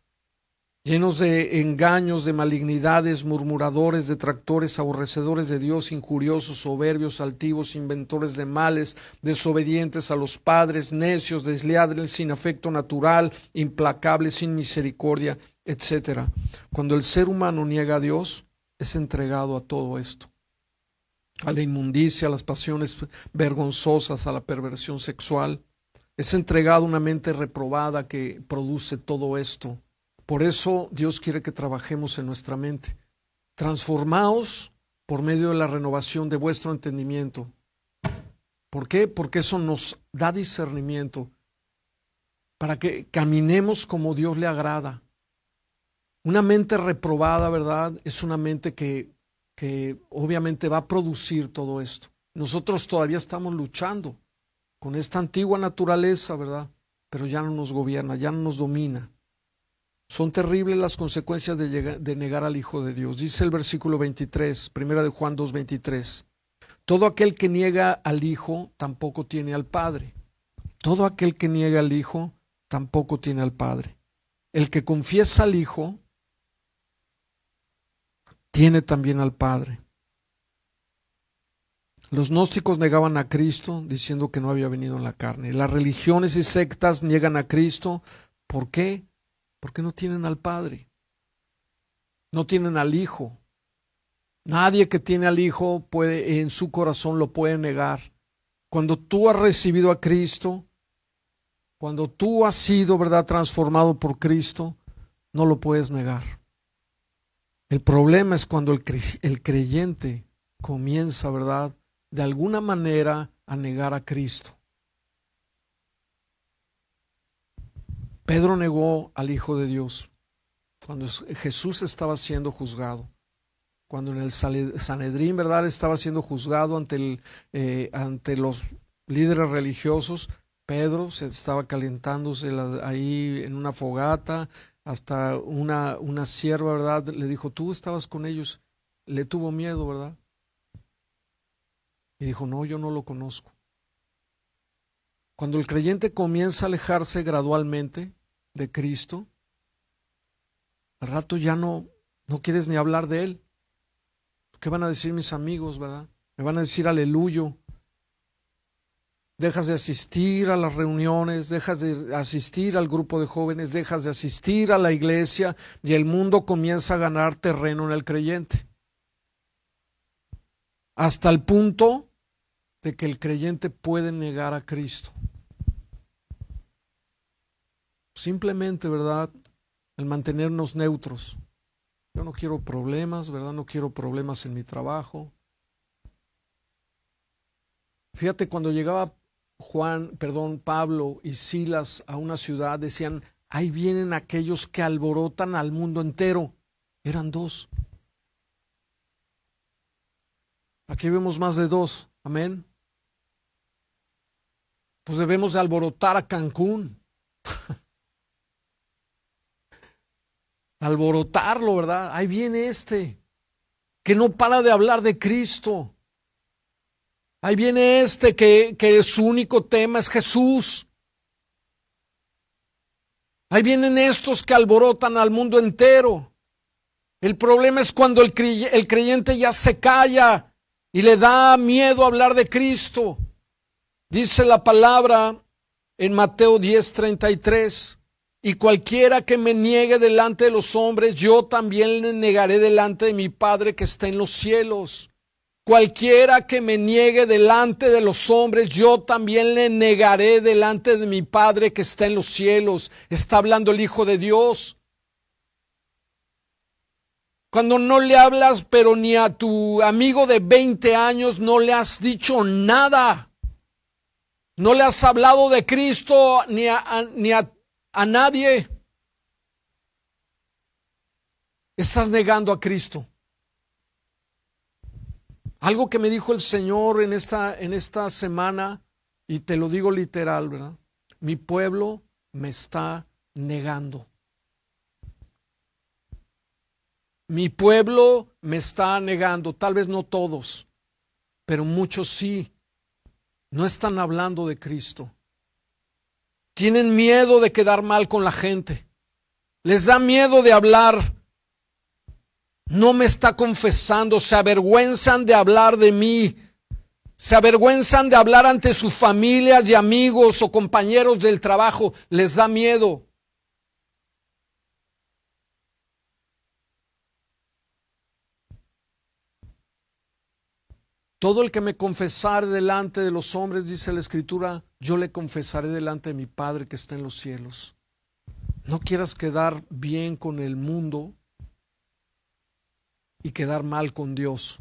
Llenos de engaños, de malignidades, murmuradores, detractores, aborrecedores de Dios, injuriosos, soberbios, altivos, inventores de males, desobedientes a los padres, necios, desleales, sin afecto natural, implacables, sin misericordia, etc. Cuando el ser humano niega a Dios, es entregado a todo esto, a la inmundicia, a las pasiones vergonzosas, a la perversión sexual. Es entregado a una mente reprobada que produce todo esto. Por eso Dios quiere que trabajemos en nuestra mente. Transformaos por medio de la renovación de vuestro entendimiento. ¿Por qué? Porque eso nos da discernimiento para que caminemos como Dios le agrada. Una mente reprobada, ¿verdad? Es una mente que obviamente va a producir todo esto. Nosotros todavía estamos luchando con esta antigua naturaleza, ¿verdad? Pero ya no nos gobierna, ya no nos domina. Son terribles las consecuencias de negar al Hijo de Dios. Dice el versículo 23, primera de Juan 2:23. Todo aquel que niega al Hijo tampoco tiene al Padre. Todo aquel que niega al Hijo tampoco tiene al Padre. El que confiesa al Hijo tiene también al Padre. Los gnósticos negaban a Cristo diciendo que no había venido en la carne. Las religiones y sectas niegan a Cristo. ¿Por qué? Porque no tienen al Padre. No tienen al Hijo. Nadie que tiene al Hijo puede, en su corazón lo puede negar. Cuando tú has recibido a Cristo, cuando tú has sido, ¿verdad?, transformado por Cristo, no lo puedes negar. El problema es cuando el creyente comienza, ¿verdad?, de alguna manera a negar a Cristo. Pedro negó al Hijo de Dios cuando Jesús estaba siendo juzgado. Cuando en el Sanedrín, ¿verdad?, estaba siendo juzgado ante los líderes religiosos, Pedro se estaba calentándose ahí en una fogata, hasta una sierva, ¿verdad?, le dijo, tú estabas con ellos, le tuvo miedo, ¿verdad? Y dijo, no, yo no lo conozco. Cuando el creyente comienza a alejarse gradualmente de Cristo, al rato ya no quieres ni hablar de Él. ¿Qué van a decir mis amigos, verdad? Me van a decir aleluyo. Dejas de asistir a las reuniones, dejas de asistir al grupo de jóvenes, dejas de asistir a la iglesia y el mundo comienza a ganar terreno en el creyente. Hasta el punto de que el creyente puede negar a Cristo. Simplemente, ¿verdad?, el mantenernos neutros. Yo no quiero problemas, ¿verdad? No quiero problemas en mi trabajo. Fíjate, cuando llegaba Pablo y Silas a una ciudad, decían, ahí vienen aquellos que alborotan al mundo entero. Eran dos. Aquí vemos más de dos. Amén. Pues debemos de alborotar a Cancún. Alborotarlo, ¿verdad? Ahí viene que no para de hablar de Cristo. Ahí viene que su único tema es Jesús. Ahí vienen estos que alborotan al mundo entero. El problema es cuando el creyente ya se calla y le da miedo hablar de Cristo. Dice la palabra en Mateo 10:33, y cualquiera que me niegue delante de los hombres, yo también le negaré delante de mi Padre que está en los cielos. Cualquiera que me niegue delante de los hombres, yo también le negaré delante de mi Padre que está en los cielos. Está hablando el Hijo de Dios. Cuando no le hablas, pero ni a tu amigo de 20 años no le has dicho nada. No le has hablado de Cristo ni a nadie. Estás negando a Cristo. Algo que me dijo el Señor en esta semana, y te lo digo literal, ¿verdad? Mi pueblo me está negando. Mi pueblo me está negando, tal vez no todos, pero muchos sí. No están hablando de Cristo. Tienen miedo de quedar mal con la gente. Les da miedo de hablar. No me está confesando, se avergüenzan de hablar de mí. Se avergüenzan de hablar ante sus familias y amigos o compañeros del trabajo. Les da miedo. Todo el que me confesare delante de los hombres, dice la Escritura, yo le confesaré delante de mi Padre que está en los cielos. No quieras quedar bien con el mundo y quedar mal con Dios.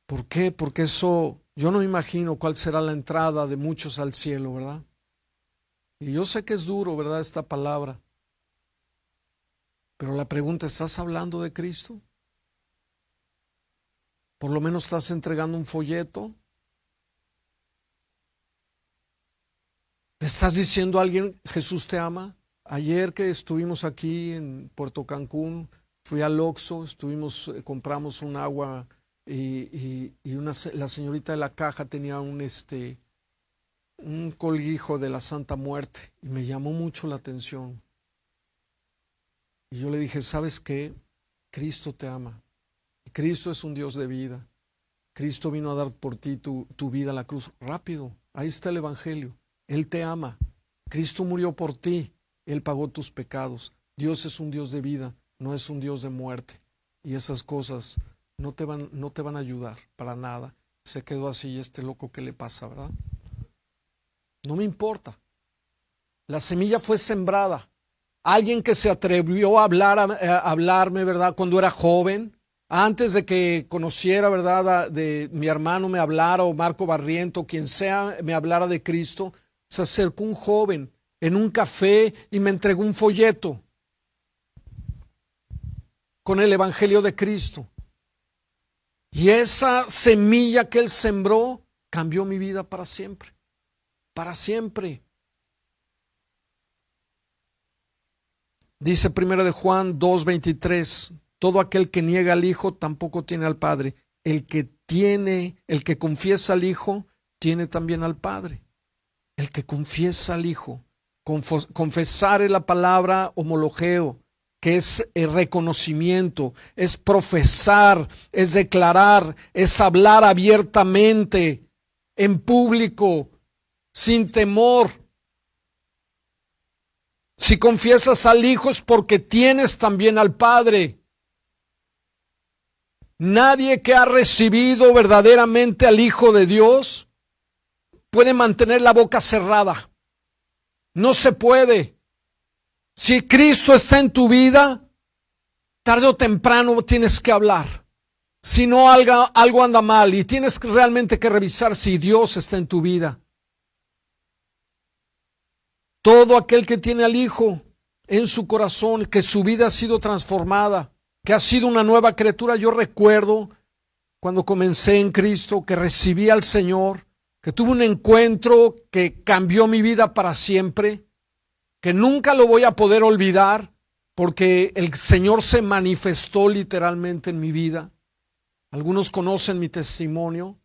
¿Por qué? Porque eso, yo no me imagino cuál será la entrada de muchos al cielo, ¿verdad? Y yo sé que es duro, ¿verdad?, esta palabra. Pero la pregunta, ¿estás hablando de Cristo? ¿Por lo menos estás entregando un folleto? ¿Le estás diciendo a alguien, Jesús te ama? Ayer que estuvimos aquí en Puerto Cancún, fui al Oxxo, compramos un agua la señorita de la caja tenía un colguijo de la Santa Muerte y me llamó mucho la atención. Y yo le dije, ¿sabes qué? Cristo te ama. Cristo es un Dios de vida. Cristo vino a dar por ti tu vida a la cruz. Rápido, ahí está el Evangelio. Él te ama. Cristo murió por ti. Él pagó tus pecados. Dios es un Dios de vida, no es un Dios de muerte. Y esas cosas no te van a ayudar para nada. Se quedó así, este loco, ¿qué le pasa, verdad? No me importa. La semilla fue sembrada. Alguien que se atrevió a hablarme, ¿verdad? Cuando era joven, antes de que conociera, ¿verdad? De mi hermano me hablara, o Marco Barriento, quien sea, me hablara de Cristo, se acercó un joven en un café y me entregó un folleto con el Evangelio de Cristo. Y esa semilla que él sembró cambió mi vida para siempre. Para siempre. Dice 1 de Juan 2:23, todo aquel que niega al Hijo tampoco tiene al Padre. El que confiesa al Hijo, tiene también al Padre. El que confiesa al Hijo. Confesar es la palabra homologeo, que es el reconocimiento, es profesar, es declarar, es hablar abiertamente, en público, sin temor. Si confiesas al Hijo es porque tienes también al Padre. Nadie que ha recibido verdaderamente al Hijo de Dios puede mantener la boca cerrada. No se puede. Si Cristo está en tu vida, tarde o temprano tienes que hablar. Si no, algo anda mal y tienes realmente que revisar si Dios está en tu vida. Todo aquel que tiene al Hijo en su corazón, que su vida ha sido transformada, que ha sido una nueva criatura. Yo recuerdo cuando comencé en Cristo, que recibí al Señor, que tuve un encuentro que cambió mi vida para siempre, que nunca lo voy a poder olvidar, porque el Señor se manifestó literalmente en mi vida. Algunos conocen mi testimonio.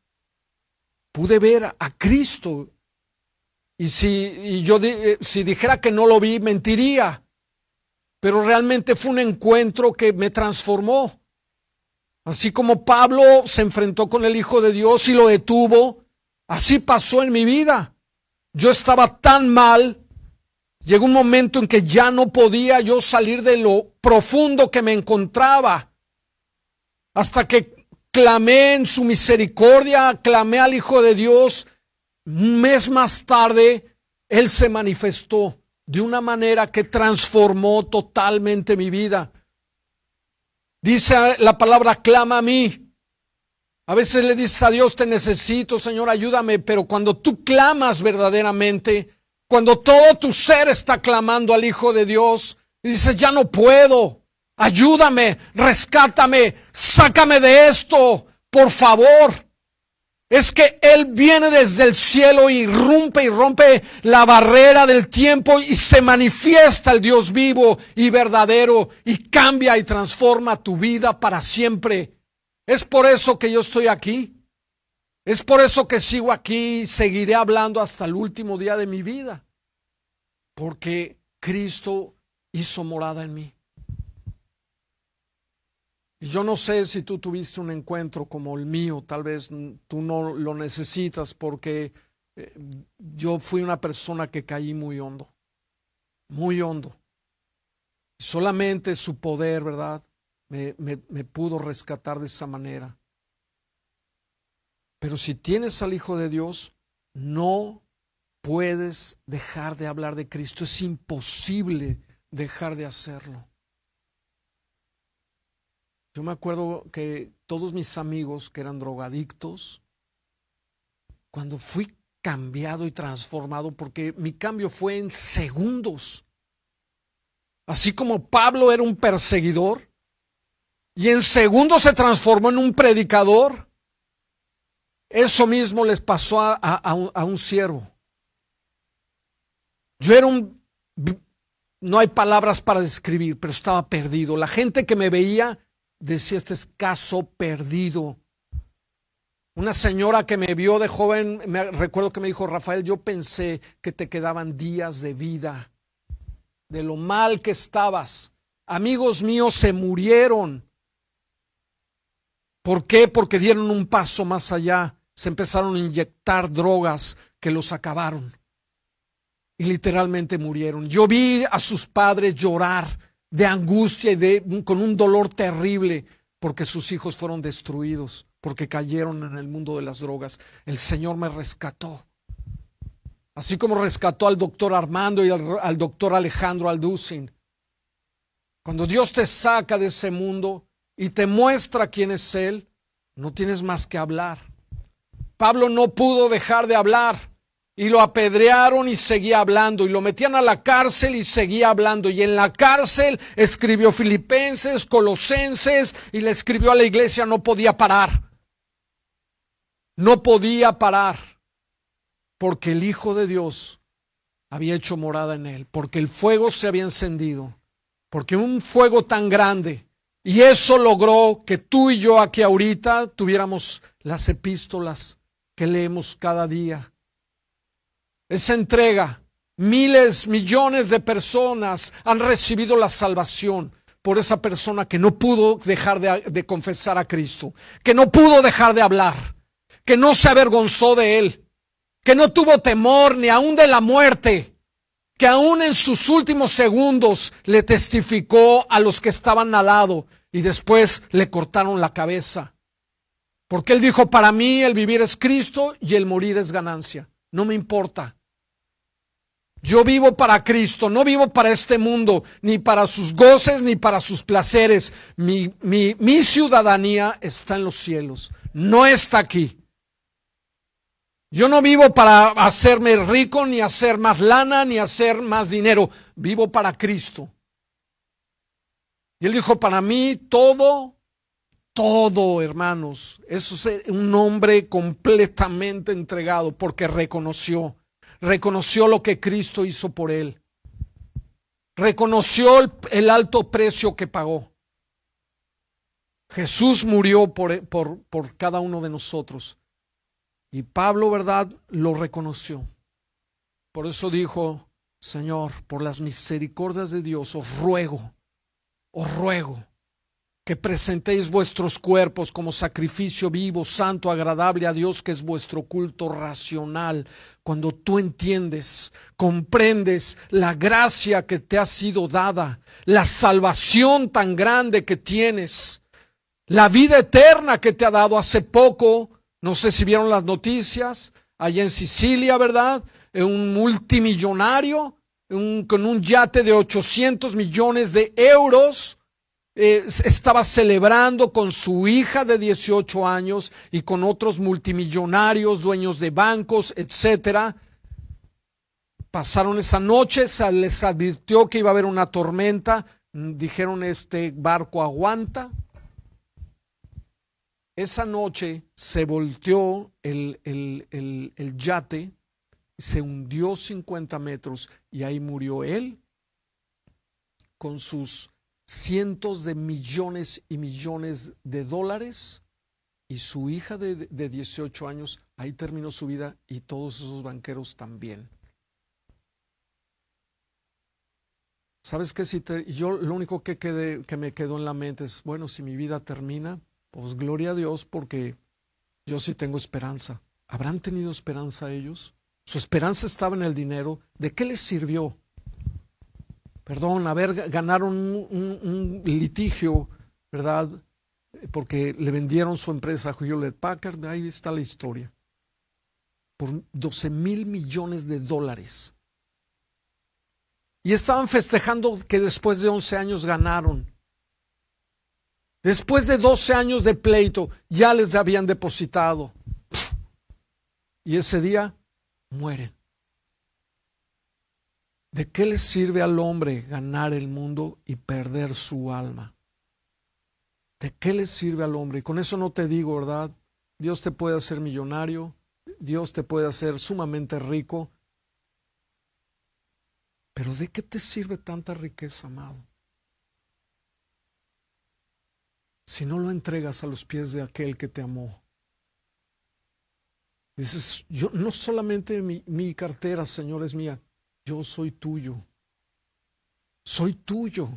Pude ver a Cristo. Y si dijera que no lo vi, mentiría. Pero realmente fue un encuentro que me transformó. Así como Pablo se enfrentó con el Hijo de Dios y lo detuvo, así pasó en mi vida. Yo estaba tan mal, llegó un momento en que ya no podía yo salir de lo profundo que me encontraba. Hasta que clamé en su misericordia, clamé al Hijo de Dios. Un mes más tarde, Él se manifestó de una manera que transformó totalmente mi vida. Dice la palabra, clama a mí. A veces le dices a Dios, te necesito, Señor, ayúdame. Pero cuando tú clamas verdaderamente, cuando todo tu ser está clamando al Hijo de Dios, y dices, ya no puedo, ayúdame, rescátame, sácame de esto, por favor. Es que Él viene desde el cielo y rompe la barrera del tiempo y se manifiesta el Dios vivo y verdadero y cambia y transforma tu vida para siempre. Es por eso que yo estoy aquí. Es por eso que sigo aquí y seguiré hablando hasta el último día de mi vida. Porque Cristo hizo morada en mí. Y yo no sé si tú tuviste un encuentro como el mío, tal vez tú no lo necesitas porque yo fui una persona que caí muy hondo, muy hondo. Y solamente su poder, ¿verdad? Me pudo rescatar de esa manera. Pero si tienes al Hijo de Dios, no puedes dejar de hablar de Cristo. Es imposible dejar de hacerlo. Yo me acuerdo que todos mis amigos que eran drogadictos, cuando fui cambiado y transformado, porque mi cambio fue en segundos. Así como Pablo era un perseguidor y en segundos se transformó en un predicador, eso mismo les pasó a un siervo. Yo era no hay palabras para describir, pero estaba perdido. La gente que me veía decía, este es caso perdido. Una señora que me vio de joven, recuerdo que me dijo, Rafael, yo pensé que te quedaban días de vida, de lo mal que estabas. Amigos míos se murieron. ¿Por qué? Porque dieron un paso más allá. Se empezaron a inyectar drogas que los acabaron. Y literalmente murieron. Yo vi a sus padres llorar de angustia y con un dolor terrible porque sus hijos fueron destruidos, porque cayeron en el mundo de las drogas. El Señor me rescató. Así como rescató al doctor Armando y al doctor Alejandro Alducin. Cuando Dios te saca de ese mundo y te muestra quién es Él, no tienes más que hablar. Pablo no pudo dejar de hablar. Y lo apedrearon y seguía hablando, y lo metían a la cárcel y seguía hablando, y en la cárcel escribió Filipenses, Colosenses, y le escribió a la iglesia, no podía parar. No podía parar, porque el Hijo de Dios había hecho morada en él, porque el fuego se había encendido, porque un fuego tan grande, y eso logró que tú y yo aquí ahorita tuviéramos las epístolas que leemos cada día. Esa entrega, miles, millones de personas han recibido la salvación por esa persona que no pudo dejar de confesar a Cristo, que no pudo dejar de hablar, que no se avergonzó de Él, que no tuvo temor ni aún de la muerte, que aún en sus últimos segundos le testificó a los que estaban al lado y después le cortaron la cabeza. Porque Él dijo, para mí el vivir es Cristo y el morir es ganancia. No me importa. Yo vivo para Cristo, no vivo para este mundo, ni para sus goces, ni para sus placeres. Mi ciudadanía está en los cielos, no está aquí. Yo no vivo para hacerme rico, ni hacer más lana, ni hacer más dinero. Vivo para Cristo. Y Él dijo, para mí todo, hermanos. Eso es un hombre completamente entregado, porque reconoció lo que Cristo hizo por él. Reconoció el alto precio que pagó. Jesús murió por cada uno de nosotros. Y Pablo, ¿verdad?, lo reconoció. Por eso dijo, Señor, por las misericordias de Dios, os ruego que presentéis vuestros cuerpos como sacrificio vivo, santo, agradable a Dios, que es vuestro culto racional. Cuando tú entiendes, comprendes la gracia que te ha sido dada, la salvación tan grande que tienes, la vida eterna que te ha dado hace poco, no sé si vieron las noticias, allá en Sicilia, ¿verdad? Un multimillonario, con un yate de 800 millones de euros, estaba celebrando con su hija de 18 años y con otros multimillonarios, dueños de bancos, etcétera. Pasaron esa noche, se les advirtió que iba a haber una tormenta, dijeron, este barco aguanta. Esa noche se volteó el yate, se hundió 50 metros y ahí murió él con sus cientos de millones y millones de dólares, y su hija de 18 años, ahí terminó su vida, y todos esos banqueros también. ¿Sabes qué? Yo lo único que me quedó en la mente es, bueno, si mi vida termina, pues gloria a Dios, porque yo sí tengo esperanza. ¿Habrán tenido esperanza ellos? Su esperanza estaba en el dinero. ¿De qué les sirvió? Perdón, ganaron un litigio, ¿verdad? Porque le vendieron su empresa a Hewlett Packard, ahí está la historia. Por 12,000 millones de dólares. Y estaban festejando que después de 11 años ganaron. Después de 12 años de pleito, ya les habían depositado. Y ese día mueren. ¿De qué le sirve al hombre ganar el mundo y perder su alma? ¿De qué le sirve al hombre? Y con eso no te digo, ¿verdad? Dios te puede hacer millonario, Dios te puede hacer sumamente rico, Pero ¿de qué te sirve tanta riqueza, amado? Si no lo entregas a los pies de aquel que te amó. Dices, yo no solamente mi cartera, Señor, es mía, yo soy tuyo. Soy tuyo.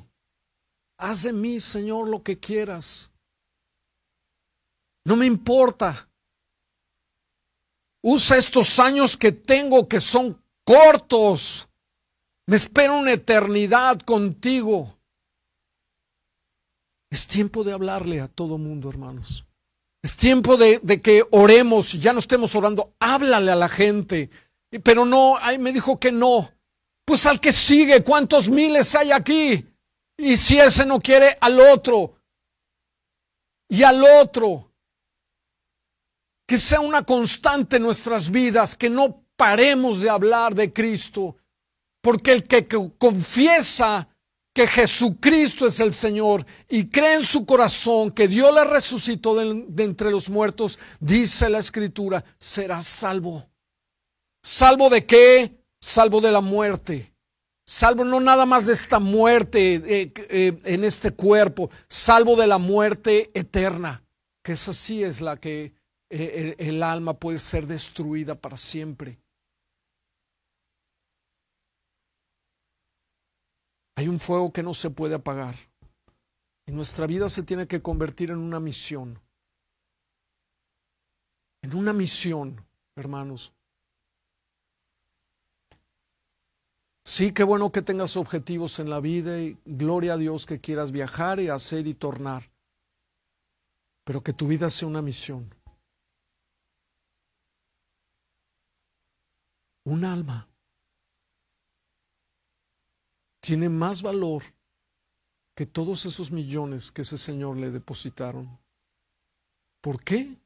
Haz de mí, Señor, lo que quieras. No me importa. Usa estos años que tengo, que son cortos. Me espera una eternidad contigo. Es tiempo de hablarle a todo mundo, hermanos. Es tiempo de que oremos, ya no estemos orando. Háblale a la gente. Pero no, ay, me dijo que no. Pues al que sigue, ¿cuántos miles hay aquí? Y si ese no quiere, al otro. Y al otro. Que sea una constante en nuestras vidas, que no paremos de hablar de Cristo. Porque el que confiesa que Jesucristo es el Señor y cree en su corazón que Dios le resucitó de entre los muertos, dice la Escritura, será salvo. ¿Salvo de qué? Salvo de la muerte. Salvo no nada más de esta muerte en este cuerpo, salvo de la muerte eterna, que esa sí es la que el alma puede ser destruida para siempre. Hay un fuego que no se puede apagar. Y nuestra vida se tiene que convertir en una misión. En una misión, hermanos. Sí, qué bueno que tengas objetivos en la vida y gloria a Dios que quieras viajar y hacer y tornar. Pero que tu vida sea una misión. Un alma tiene más valor que todos esos millones que ese Señor le depositaron. ¿Por qué?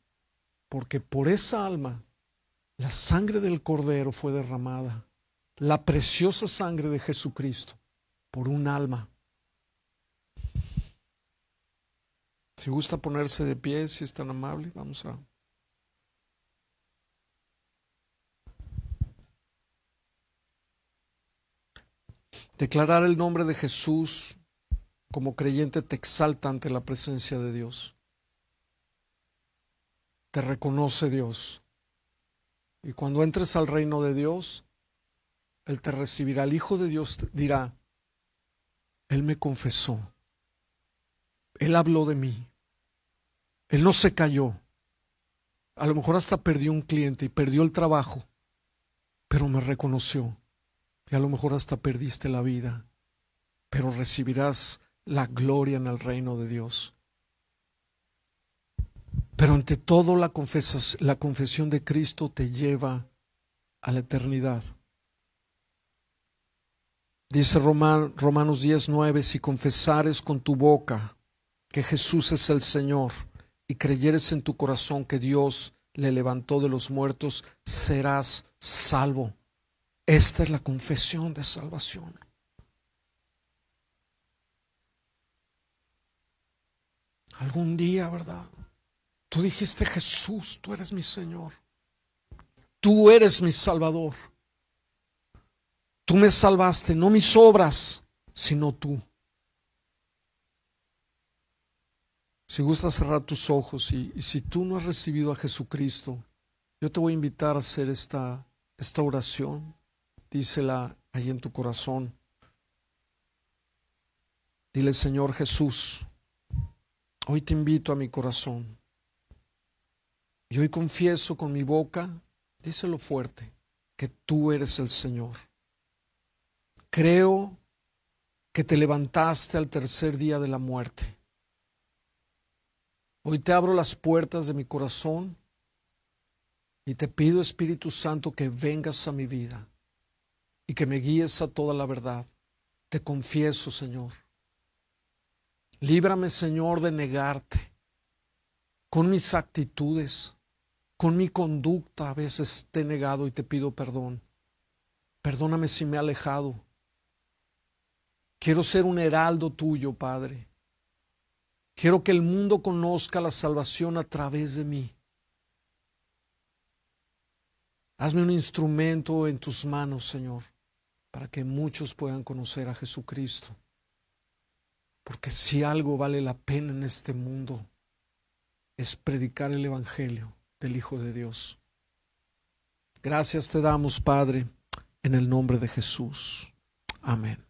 Porque por esa alma la sangre del Cordero fue derramada, la preciosa sangre de Jesucristo, por un alma. Si gusta ponerse de pie, si es tan amable, vamos a... Declarar el nombre de Jesús como creyente te exalta ante la presencia de Dios. Te reconoce Dios. Y cuando entres al reino de Dios, Él te recibirá. El Hijo de Dios dirá, Él me confesó. Él habló de mí. Él no se cayó. A lo mejor hasta perdió un cliente y perdió el trabajo, pero me reconoció. Y a lo mejor hasta perdiste la vida, pero recibirás la gloria en el reino de Dios. Pero ante todo la confesión de Cristo te lleva a la eternidad. Dice Romanos 10:9, si confesares con tu boca que Jesús es el Señor y creyeres en tu corazón que Dios le levantó de los muertos, serás salvo. Esta es la confesión de salvación. Algún día, ¿verdad? Tú dijiste, Jesús, tú eres mi Señor. Tú eres mi Salvador. Tú me salvaste, no mis obras, sino tú. Si gustas cerrar tus ojos y si tú no has recibido a Jesucristo, yo te voy a invitar a hacer esta oración. Dísela ahí en tu corazón. Dile, Señor Jesús, hoy te invito a mi corazón. Y hoy confieso con mi boca, díselo fuerte, que tú eres el Señor. Creo que te levantaste al tercer día de la muerte. Hoy te abro las puertas de mi corazón y te pido, Espíritu Santo, que vengas a mi vida y que me guíes a toda la verdad. Te confieso, Señor. Líbrame, Señor, de negarte con mis actitudes, con mi conducta. A veces te he negado y te pido perdón. Perdóname si me he alejado. Quiero ser un heraldo tuyo, Padre. Quiero que el mundo conozca la salvación a través de mí. Hazme un instrumento en tus manos, Señor, para que muchos puedan conocer a Jesucristo. Porque si algo vale la pena en este mundo, es predicar el Evangelio del Hijo de Dios. Gracias te damos, Padre, en el nombre de Jesús. Amén.